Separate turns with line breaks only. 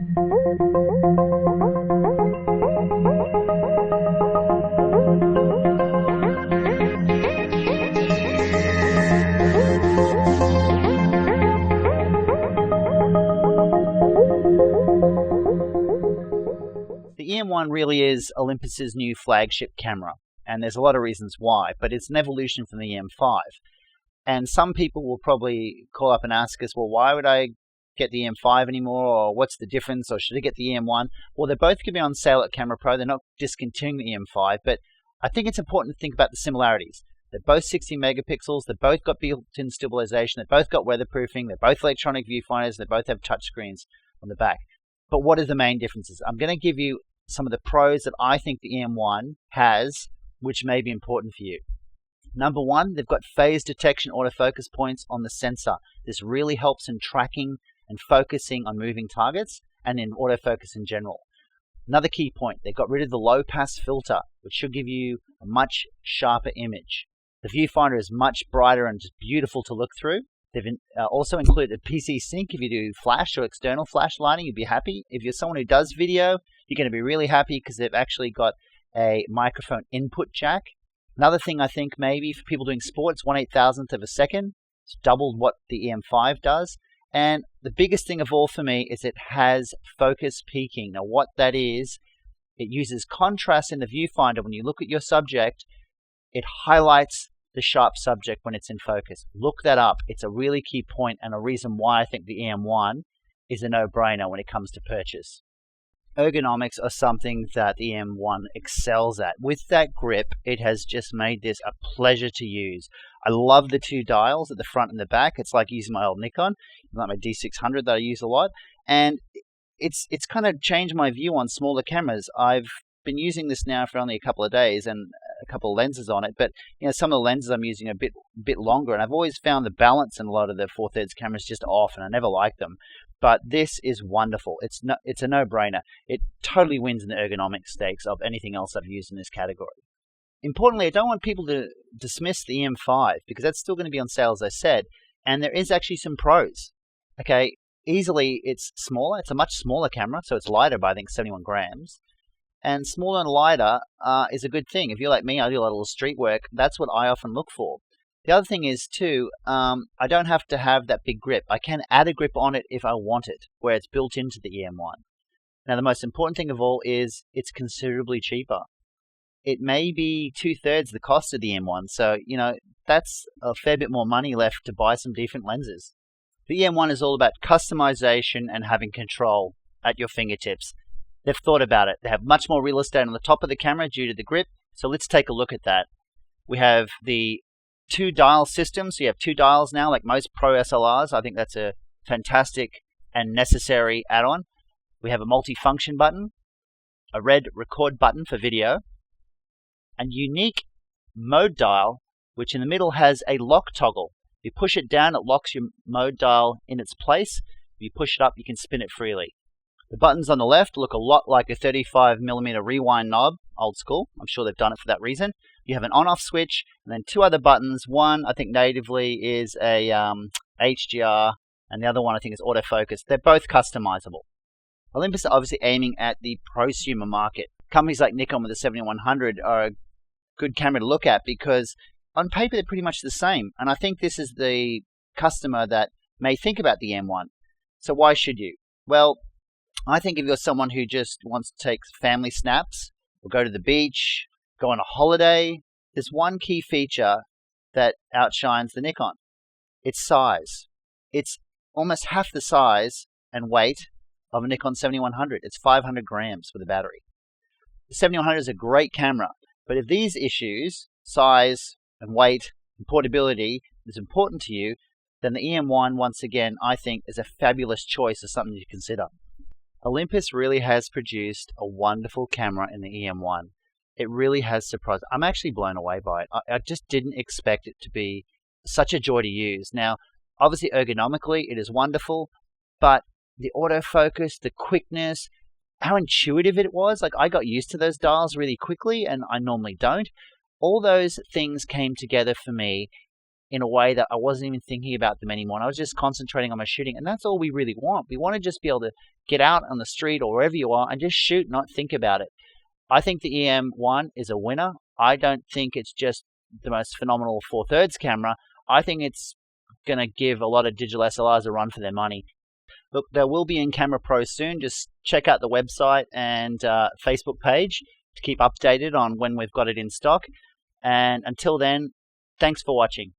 The EM-1 really is Olympus's new flagship camera, and there's a lot of reasons why, but it's an evolution from the EM5. And some people will probably call up and ask us, well, why would I get the EM5 anymore, or what's the difference, or should I get the EM1? Well, they're both going to be on sale at CameraPro. They're not discontinuing the EM5, but I think it's important to think about the similarities. They're both 60 megapixels, they've both got built-in stabilization, they've both got weatherproofing, they're both electronic viewfinders, they both have touchscreens on the back. But what are the main differences? I'm going to give you some of the pros that I think the EM1 has, which may be important for you. Number one, they've got phase detection autofocus points on the sensor. This really helps in tracking and focusing on moving targets and in autofocus in general. Another key point, they got rid of the low pass filter, which should give you a much sharper image. The viewfinder is much brighter and just beautiful to look through. They've also included a PC sync. If you do flash or external flash lighting, you'd be happy. If you're someone who does video, you're going to be really happy because they've actually got a microphone input jack. Another thing I think maybe for people doing sports, 1/8,000th of a second. It's doubled what the EM5 does. And the biggest thing of all for me is it has focus peaking. Now what that is, it uses contrast in the viewfinder. When you look at your subject, it highlights the sharp subject when it's in focus. Look that up. It's a really key point and a reason why I think the EM1 is a no-brainer when it comes to purchase. Ergonomics are something that the EM1 excels at. With that grip, it has just made this a pleasure to use. I love the two dials at the front and the back. It's like using my old Nikon, like my D600 that I use a lot. And it's kind of changed my view on smaller cameras. I've been using this now for only a couple of days and a couple of lenses on it, but you know, some of the lenses I'm using are a bit longer, and I've always found the balance in a lot of the 4/3 cameras just off, and I never liked them. But this is wonderful. It's a no-brainer. It totally wins in the ergonomic stakes of anything else I've used in this category. Importantly, I don't want people to dismiss the EM5 because that's still going to be on sale, as I said, and there is actually some pros. Okay, easily it's smaller. It's a much smaller camera, so it's lighter by I think 71 grams. And smaller and lighter is a good thing. If you're like me, I do a lot of street work. That's what I often look for. The other thing is, too, I don't have to have that big grip. I can add a grip on it if I want it, where it's built into the EM1. Now, the most important thing of all is it's considerably cheaper. It may be 2/3 the cost of the EM1, so, you know, that's a fair bit more money left to buy some different lenses. The EM1 is all about customization and having control at your fingertips. They've thought about it. They have much more real estate on the top of the camera due to the grip. So let's take a look at that. We have the two dial system. So you have two dials now, like most Pro SLRs. I think that's a fantastic and necessary add-on. We have a multi-function button, a red record button for video, and unique mode dial, which in the middle has a lock toggle. If you push it down, it locks your mode dial in its place. If you push it up, you can spin it freely. The buttons on the left look a lot like a 35mm rewind knob, old school. I'm sure they've done it for that reason. You have an on-off switch, and then two other buttons. One, I think natively, is a HDR, and the other one, I think, is autofocus. They're both customizable. Olympus are obviously aiming at the prosumer market. Companies like Nikon with the 7100 are a good camera to look at because on paper they're pretty much the same. And I think this is the customer that may think about the M1. So why should you? Well, I think if you're someone who just wants to take family snaps or go to the beach, go on a holiday, there's one key feature that outshines the Nikon. It's size. It's almost half the size and weight of a Nikon 7100. It's 500 grams with a battery. The 7100 is a great camera, but if these issues, size and weight and portability, is important to you, then the EM1, once again, I think is a fabulous choice of something to consider. Olympus really has produced a wonderful camera in the EM1. It really has surprised. I'm actually blown away by it. I just didn't expect it to be such a joy to use. Now, obviously ergonomically, it is wonderful, but the autofocus, the quickness, how intuitive it was. Like, I got used to those dials really quickly, and I normally don't. All those things came together for me in a way that I wasn't even thinking about them anymore. And I was just concentrating on my shooting. And that's all we really want. We want to just be able to get out on the street or wherever you are and just shoot, not think about it. I think the EM-1 is a winner. I don't think it's just the most phenomenal 4/3 camera. I think it's going to give a lot of digital SLRs a run for their money. Look, they will be in CameraPro soon. Just check out the website and Facebook page to keep updated on when we've got it in stock. And until then, thanks for watching.